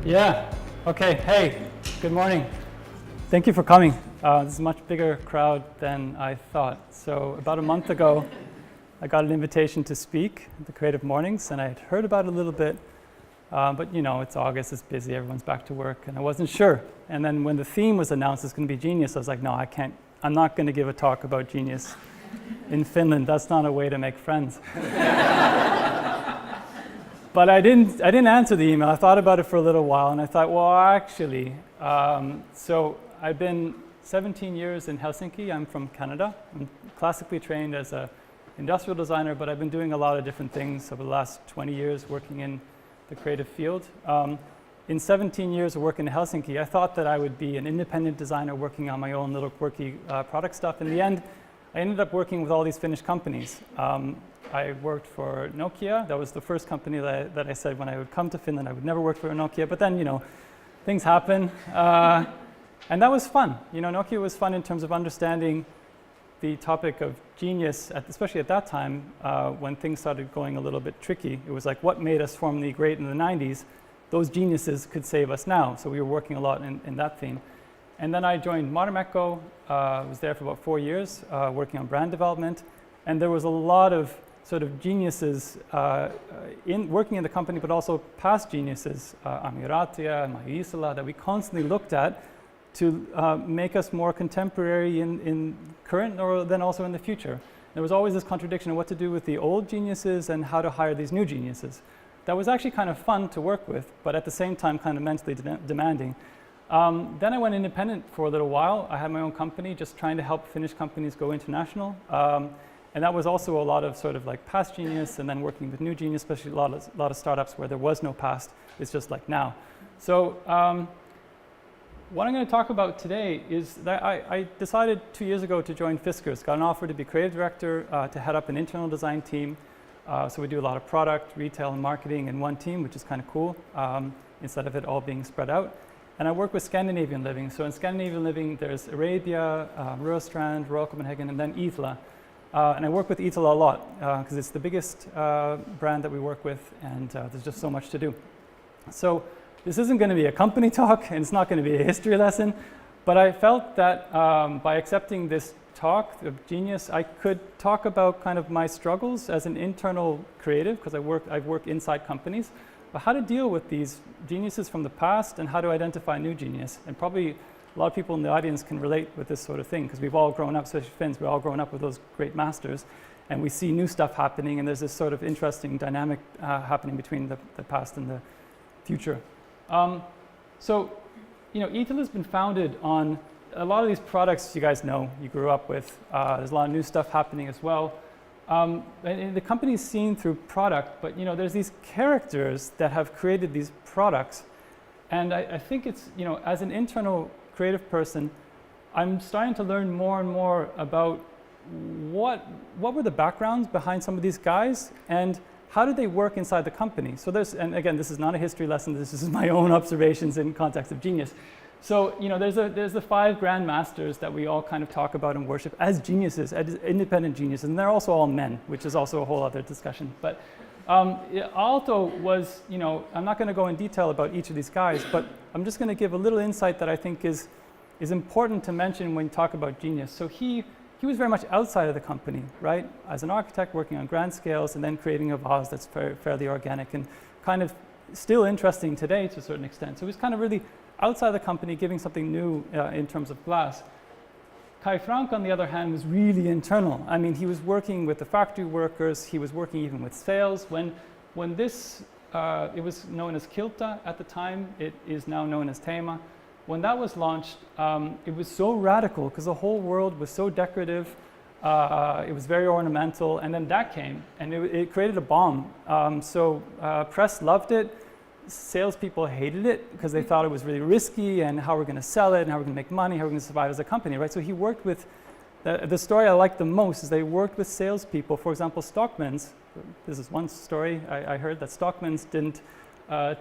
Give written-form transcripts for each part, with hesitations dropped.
Yeah. Okay. Hey, good morning. Thank you for coming. This is a much bigger crowd than I thought. So about a month ago, I got an invitation to speak at the Creative Mornings, and I had heard about it a little bit. But you know, it's August, it's busy, everyone's back to work, and I wasn't sure. And then when the theme was announced, it's going to be genius, I was like, no, I can't. I'm not going to give a talk about genius in Finland. That's not a way to make friends. But I didn't answer the email. I thought about it for a little while, and I thought, well, actually, so I've been 17 years in Helsinki. I'm from Canada. I'm classically trained as an industrial designer, but I've been doing a lot of different things over the last 20 years working in the creative field. In 17 years of working in Helsinki, I thought that I would be an independent designer working on my own little quirky product stuff. In the end, I ended up working with all these Finnish companies. I worked for Nokia. That was the first company that I said when I would come to Finland, I would never work for a Nokia. But then, you know, things happen. And that was fun. You know, Nokia was fun in terms of understanding the topic of genius, especially at that time, when things started going a little bit tricky. It was like, what made us formerly great in the 90s? Those geniuses could save us now. So we were working a lot in that theme. And then I joined Miyake. Was there for about 4 years, working on brand development. And there was a lot of sort of geniuses working in the company, but also past geniuses, Amiratia and Isla, that we constantly looked at to make us more contemporary in current or then also in the future. There was always this contradiction of what to do with the old geniuses and how to hire these new geniuses. That was actually kind of fun to work with, but at the same time kind of mentally demanding. Then I went independent for a little while. I had my own company just trying to help Finnish companies go international. And that was also a lot of sort of like past genius and then working with new genius, especially a lot of startups where there was no past. It's just like now. So what I'm going to talk about today is that I decided 2 years ago to join Fiskars. Got an offer to be creative director to head up an internal design team. So we do a lot of product, retail, and marketing in one team, which is kind of cool, instead of it all being spread out. And I work with Scandinavian living. So in Scandinavian living, there's Arabia, Rörstrand, Royal Copenhagen, and then Isla. And I work with Isla a lot because it's the biggest brand that we work with, and there's just so much to do. So this isn't going to be a company talk, and it's not going to be a history lesson, but I felt that by accepting this talk of genius, I could talk about kind of my struggles as an internal creative, because I've worked inside companies, but how to deal with these geniuses from the past and how to identify new genius. And probably a lot of people in the audience can relate with this sort of thing, because we've all grown up, especially Finns, we've all grown up with those great masters, and we see new stuff happening, and there's this sort of interesting dynamic happening between the past and the future. So, you know, Etel has been founded on a lot of these products you guys know, you grew up with. There's a lot of new stuff happening as well. And the company's seen through product, but you know, there's these characters that have created these products. And I think it's, you know, as an internal creative person, I'm starting to learn more and more about what were the backgrounds behind some of these guys and how did they work inside the company. So and again, this is not a history lesson, this is my own observations in context of genius. So, you know, there's the 5 grandmasters that we all kind of talk about and worship as geniuses, as independent geniuses, and they're also all men, which is also a whole other discussion. But Aalto was, you know, I'm not going to go in detail about each of these guys, but I'm just going to give a little insight that I think is important to mention when you talk about genius. So he was very much outside of the company, right? As an architect working on grand scales and then creating a vase that's fairly organic and kind of still interesting today to a certain extent. So he was kind of really outside the company, giving something new in terms of glass. Kai Frank, on the other hand, was really internal. I mean, he was working with the factory workers. He was working even with sales. When this, it was known as Kilta at the time. It is now known as Teema. When that was launched, it was so radical because the whole world was so decorative. It was very ornamental. And then that came, and it created a bomb. So press loved it. Salespeople hated it because they thought it was really risky and how we're going to sell it and how we're going to make money, how we're going to survive as a company, right? So he worked with, the story I like the most is they worked with salespeople. For example, Stockmann's, this is one story I heard, that Stockmann's didn't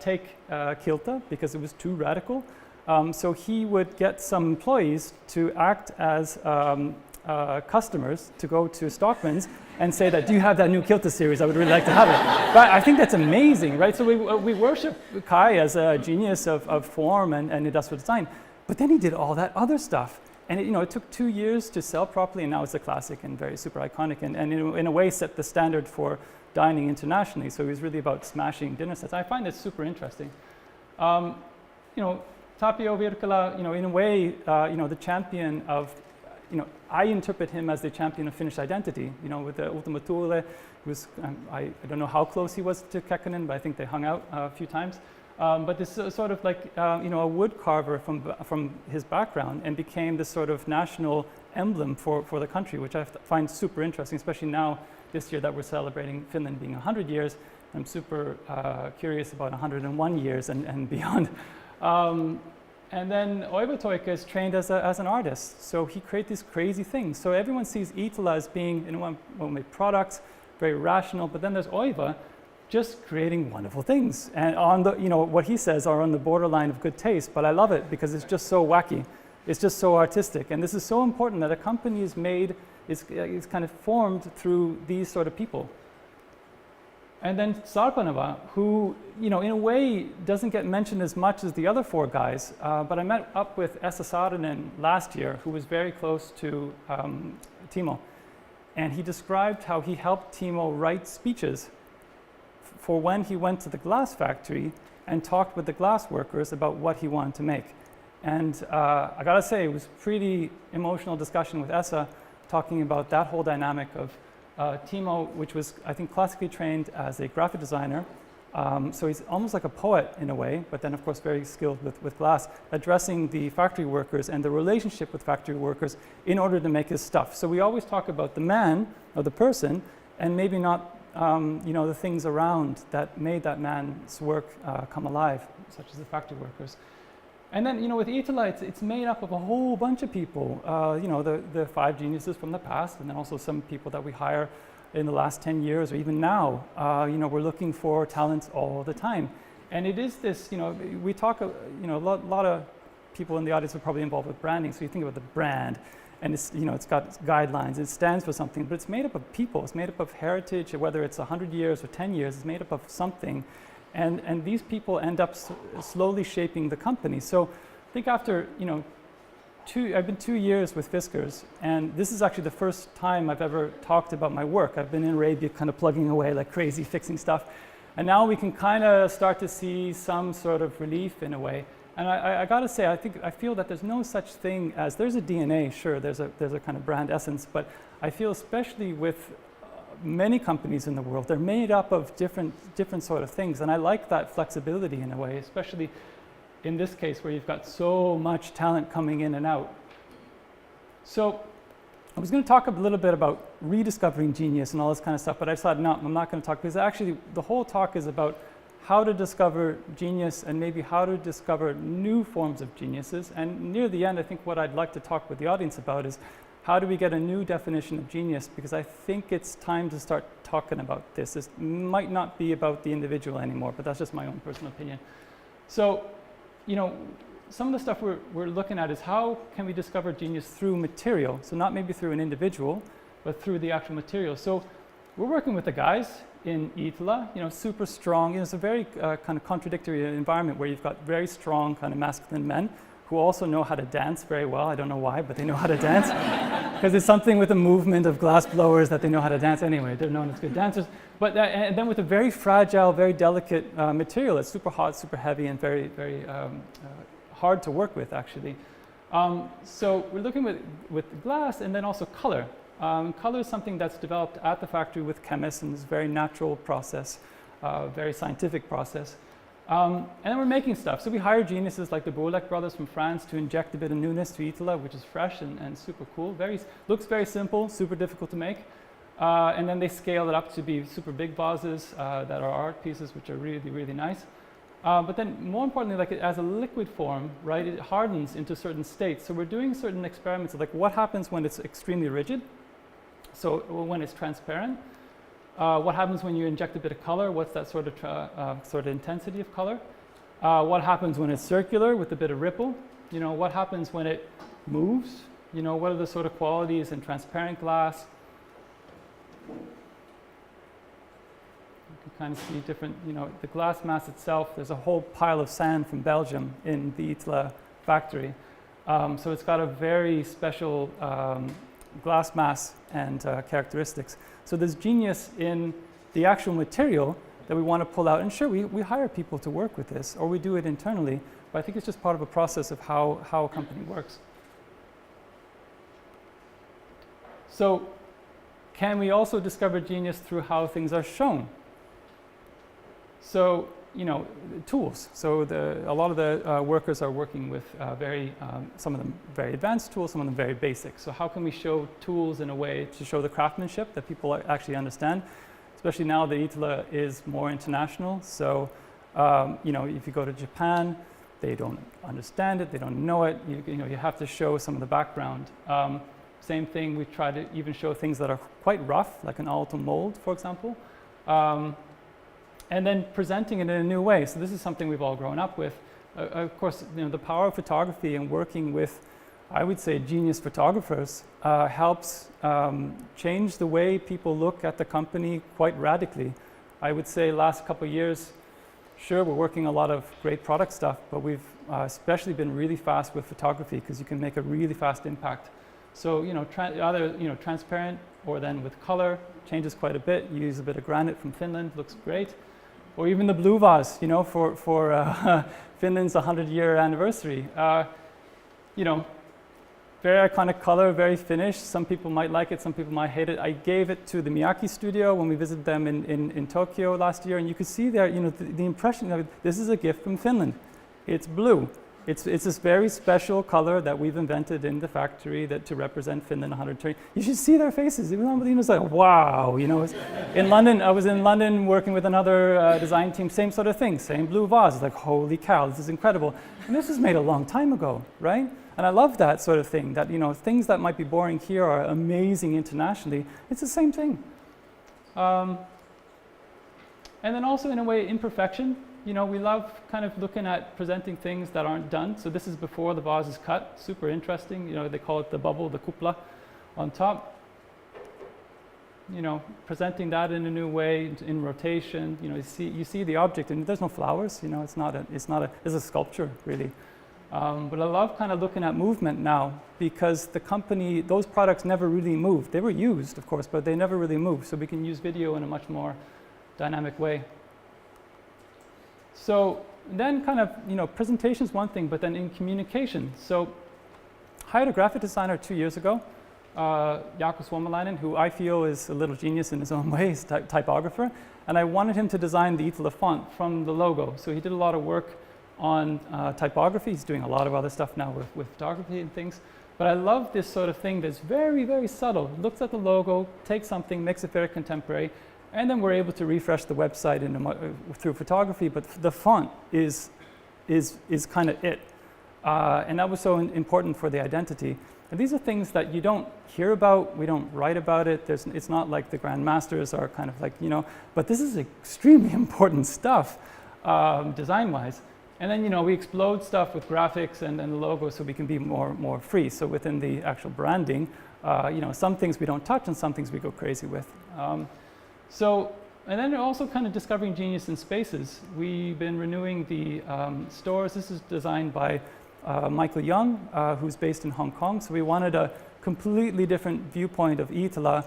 take Kilta because it was too radical. So he would get some employees to act as customers to go to Stockman's and say that, do you have that new kilter series? I would really like to have it. But I think that's amazing, right? So we worship Kai as a genius of form and industrial design, but then he did all that other stuff. And it took 2 years to sell properly, and now it's a classic and very super iconic, and in a way set the standard for dining internationally. So he was really about smashing dinner sets. I find it super interesting. Tapio Virkkala, in a way, the champion of, I interpret him as the champion of Finnish identity. With the Ultima Thule, was I don't know how close he was to Kekkonen, but I think they hung out a few times. But this sort of like, a wood carver from his background, and became this sort of national emblem for the country, which I find super interesting, especially now, this year that we're celebrating Finland being 100 years. I'm super curious about 101 years and beyond. And then Oiva Toika is trained as an artist, so he creates these crazy things. So everyone sees Iittala as being, one way products, very rational, but then there's Oiva just creating wonderful things. And on the, what he says are on the borderline of good taste, but I love it because it's just so wacky. It's just so artistic. And this is so important that a company is made, is kind of formed through these sort of people. And then Sarpanava, who, in a way doesn't get mentioned as much as the other four guys, but I met up with Esa Saarinen last year, who was very close to Timo. And he described how he helped Timo write speeches for when he went to the glass factory and talked with the glass workers about what he wanted to make. And I gotta say, it was pretty emotional discussion with Esa, talking about that whole dynamic of Timo, which was, I think, classically trained as a graphic designer. So he's almost like a poet in a way, but then of course very skilled with glass, addressing the factory workers and the relationship with factory workers in order to make his stuff. So we always talk about the man or the person, and maybe not the things around that made that man's work come alive, such as the factory workers. And then, with Iittala, it's made up of a whole bunch of people, the 5 geniuses from the past, and then also some people that we hire in the last 10 years, or even now. We're looking for talents all the time. And it is this, we talk, a lot of people in the audience are probably involved with branding, so you think about the brand, and it's, it's got guidelines, it stands for something, but it's made up of people, it's made up of heritage, whether it's 100 years or 10 years, it's made up of something. And these people end up slowly shaping the company. So I think after, I've been 2 years with Fiskars, and this is actually the first time I've ever talked about my work. I've been in Arabia kind of plugging away like crazy, fixing stuff. And now we can kind of start to see some sort of relief in a way. And I gotta say, I feel that there's no such thing as, there's a DNA, sure, there's a kind of brand essence, but I feel especially with many companies in the world, they're made up of different sort of things, and I like that flexibility in a way, especially in this case where you've got so much talent coming in and out. So I was going to talk a little bit about rediscovering genius and all this kind of stuff, but I decided no, I'm not going to talk, because actually the whole talk is about how to discover genius and maybe how to discover new forms of geniuses. And near the end, I think what I'd like to talk with the audience about is how do we get a new definition of genius? Because I think it's time to start talking about this. This might not be about the individual anymore, but that's just my own personal opinion. So, some of the stuff we're looking at is how can we discover genius through material? So not maybe through an individual, but through the actual material. So we're working with the guys in Iittala, super strong. It's a very kind of contradictory environment where you've got very strong kind of masculine men who also know how to dance very well. I don't know why, but they know how to dance. Because it's something with the movement of glass blowers that they know how to dance anyway. They're known as good dancers. But and then with a very fragile, very delicate material. It's super hot, super heavy, and very, very hard to work with, actually. So we're looking with glass and then also color. Color is something that's developed at the factory with chemists, and it's a very natural process, very scientific process. And then we're making stuff. So we hire geniuses like the Bourlec brothers from France to inject a bit of newness to Iittala, which is fresh and super cool. Looks very simple, super difficult to make. And then they scale it up to be super big vases that are art pieces, which are really, really nice. But then more importantly, like as a liquid form, right, it hardens into certain states. So we're doing certain experiments of like what happens when it's extremely rigid. So when it's transparent. What happens when you inject a bit of color? What's that sort of intensity of color? What happens when it's circular with a bit of ripple? What happens when it moves? You know, what are the sort of qualities in transparent glass? You can kind of see different, you know, the glass mass itself. There's a whole pile of sand from Belgium in the ITLA factory. So it's got a very special glass mass and characteristics. So there's genius in the actual material that we want to pull out. And sure, we hire people to work with this, or we do it internally, but I think it's just part of a process of how a company works. So can we also discover genius through how things are shown? So, you know, tools. So a lot of the workers are working with some of them very advanced tools, some of them very basic. So how can we show tools in a way to show the craftsmanship that people actually understand? Especially now that ITLA is more international. So, you know, if you go to Japan, they don't understand it, they don't know it. You know, you have to show some of the background. Same thing, we try to even show things that are quite rough, like an alto mold, for example. And then presenting it in a new way. So this is something we've all grown up with. Of course, you know, the power of photography and working with, I would say, genius photographers helps change the way people look at the company quite radically. I would say last couple of years, sure, we're working a lot of great product stuff, but we've especially been really fast with photography because you can make a really fast impact. So, you know, either, you know, transparent or then with color changes quite a bit. You use a bit of granite from Finland, looks great. Or even the blue vase, you know, for Finland's 100-year anniversary. You know, very iconic color, very Finnish. Some people might like it, some people might hate it. I gave it to the Miyake studio when we visited them in Tokyo last year, and you could see there, you know, the impression of it, this is a gift from Finland. It's blue. It's this very special color that we've invented in the factory to represent Finland 120. You should see their faces. It was like, wow, you know. In London, I was in London working with another design team, same sort of thing, same blue vase. It's like, holy cow, this is incredible. And this was made a long time ago, right? And I love that sort of thing, that, you know, things that might be boring here are amazing internationally. It's the same thing. And then also, in a way, imperfection. You know, we love kind of looking at presenting things that aren't done. So this is before the vase is cut. Super interesting. You know, they call it the bubble, the kupla on top. You know, presenting that in a new way, in rotation. You know, you see the object, and there's no flowers. You know, it's a sculpture really. But I love kind of looking at movement now, because the company, those products never really moved. They were used, of course, but they never really moved. So we can use video in a much more dynamic way. So then kind of, you know, presentation is one thing, but then in communication. So I hired a graphic designer 2 years ago, Jaakko Suomalainen, who I feel is a little genius in his own way. He's a typographer. And I wanted him to design the ITLA font from the logo. So he did a lot of work on typography. He's doing a lot of other stuff now with photography and things. But I love this sort of thing that's very, very subtle. Looks at the logo, takes something, makes it very contemporary. And then we're able to refresh the website through photography, but the font is kind of it. And that was so important for the identity. And these are things that you don't hear about, we don't write about it. It's not like the grandmasters are kind of like, you know, but this is extremely important stuff, design-wise. And then, you know, we explode stuff with graphics and the logo so we can be more free. So within the actual branding, you know, some things we don't touch and some things we go crazy with. So, and then also kind of discovering genius in spaces. We've been renewing the stores. This is designed by Michael Young, who's based in Hong Kong. So we wanted a completely different viewpoint of ITLA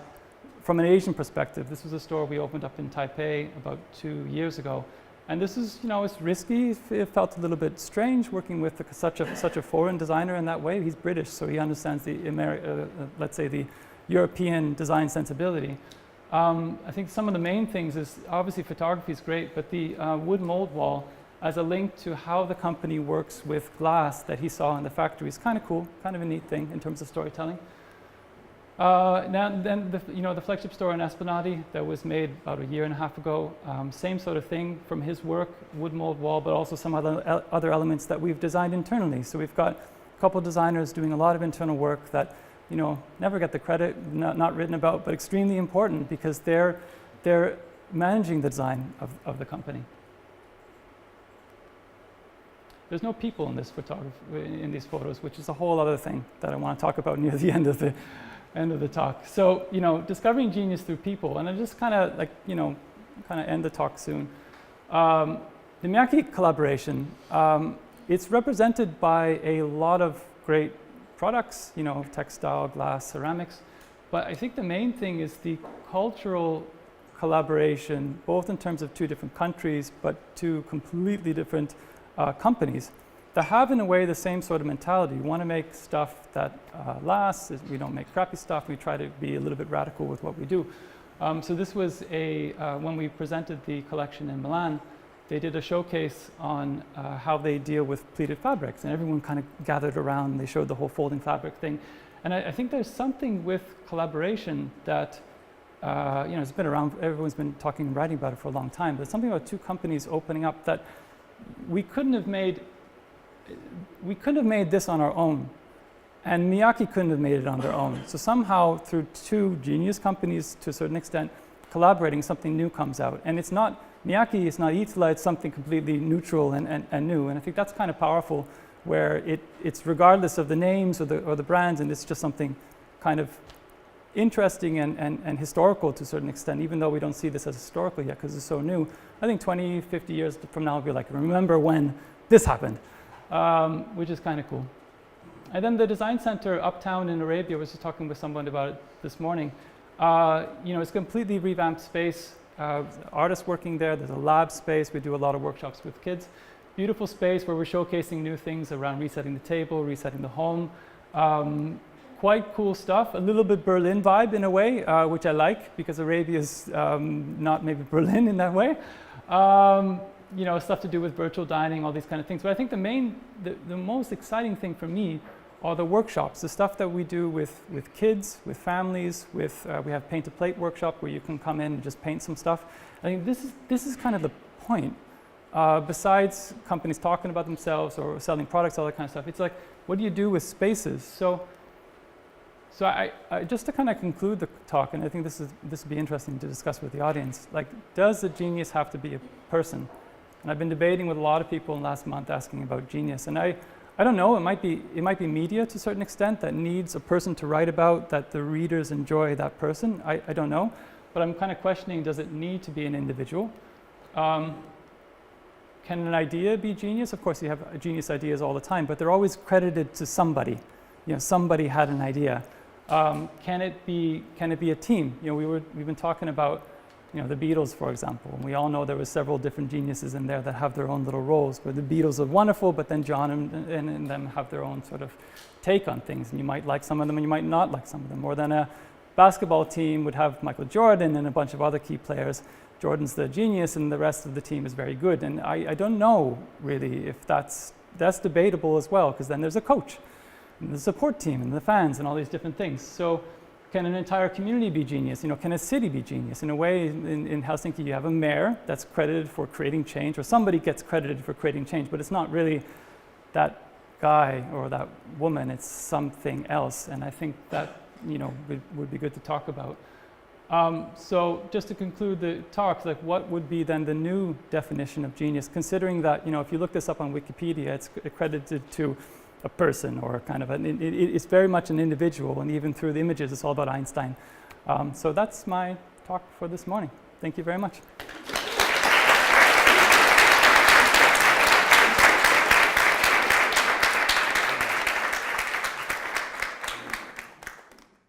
from an Asian perspective. This was a store we opened up in Taipei about 2 years ago. And this is, you know, it's risky. It felt a little bit strange working with such a foreign designer in that way. He's British, so he understands the let's say the European design sensibility. I think some of the main things is obviously photography is great, but the wood mold wall as a link to how the company works with glass that he saw in the factory is kind of cool, kind of a neat thing in terms of storytelling. Then the flagship store in Espanadi that was made about 1.5 years ago, same sort of thing from his work, wood mold wall, but also some other elements that we've designed internally. So we've got a couple designers doing a lot of internal work that, you know, never get the credit, not written about, but extremely important because they're managing the design of the company. there's no people in this in these photos, which is a whole other thing that I want to talk about near the end of the talk. So, discovering genius through people, and I just kind of end the talk soon. The Miyake Collaboration, it's represented by a lot of great products, textile, glass, ceramics, but I think the main thing is the cultural collaboration, both in terms of two different countries, but two completely different companies that have, in a way, the same sort of mentality. We want to make stuff that lasts. We don't make crappy stuff. We try to be a little bit radical with what we do. So this was when we presented the collection in Milan, they did a showcase on how they deal with pleated fabrics, and everyone kind of gathered around and they showed the whole folding fabric thing. And I think there's something with collaboration that it's been around, everyone's been talking and writing about it for a long time, but something about two companies opening up that we couldn't have made this on our own, and Miyake couldn't have made it on their own. So somehow, through two genius companies, to a certain extent, collaborating, something new comes out. And it's not, Miyake is not Itala, it's something completely neutral and new. And I think that's kind of powerful, where it's regardless of the names or the brands, and it's just something kind of interesting and historical to a certain extent, even though we don't see this as historical yet because it's so new. I think 20, 50 years from now, we'll be like, remember when this happened, which is kind of cool. And then the design center uptown in Arabia, I was just talking with someone about it this morning. It's a completely revamped space. Artists working there, there's a lab space. We do a lot of workshops with kids. Beautiful space where we're showcasing new things around resetting the table, resetting the home. Quite cool stuff, a little bit Berlin vibe in a way, which I like because Arabia is not maybe Berlin in that way. Stuff to do with virtual dining, all these kind of things. But I think the most exciting thing for me are the workshops, the stuff that we do with kids, with families, we have paint to plate workshop where you can come in and just paint some stuff. I think this is kind of the point. Besides companies talking about themselves or selling products, all that kind of stuff, it's like, what do you do with spaces? So I just to kind of conclude the talk, and I think this would be interesting to discuss with the audience, like, does a genius have to be a person? And I've been debating with a lot of people in the last month asking about genius, and I don't know, it might be media to a certain extent that needs a person to write about, that the readers enjoy that person. I don't know, but I'm kind of questioning, does it need to be an individual? Can an idea be genius? Of course, you have genius ideas all the time, but they're always credited to somebody. Somebody had an idea. Can it be a team? We've been talking about the Beatles, for example, and we all know there were several different geniuses in there that have their own little roles, where the Beatles are wonderful, but then John and them have their own sort of take on things, and you might like some of them and you might not like some of them. Or then a basketball team would have Michael Jordan and a bunch of other key players. Jordan's the genius and the rest of the team is very good, and I don't know really if that's debatable as well, because then there's a coach and the support team and the fans and all these different things. So can an entire community be genius? Can a city be genius? In a way, in Helsinki, you have a mayor that's credited for creating change, or somebody gets credited for creating change, but it's not really that guy or that woman, it's something else. And I think that, would be good to talk about. So just to conclude the talk, like, what would be then the new definition of genius, considering that, if you look this up on Wikipedia, it's accredited to a person, or kind of it's very much an individual, and even through the images, it's all about Einstein. So that's my talk for this morning. Thank you very much.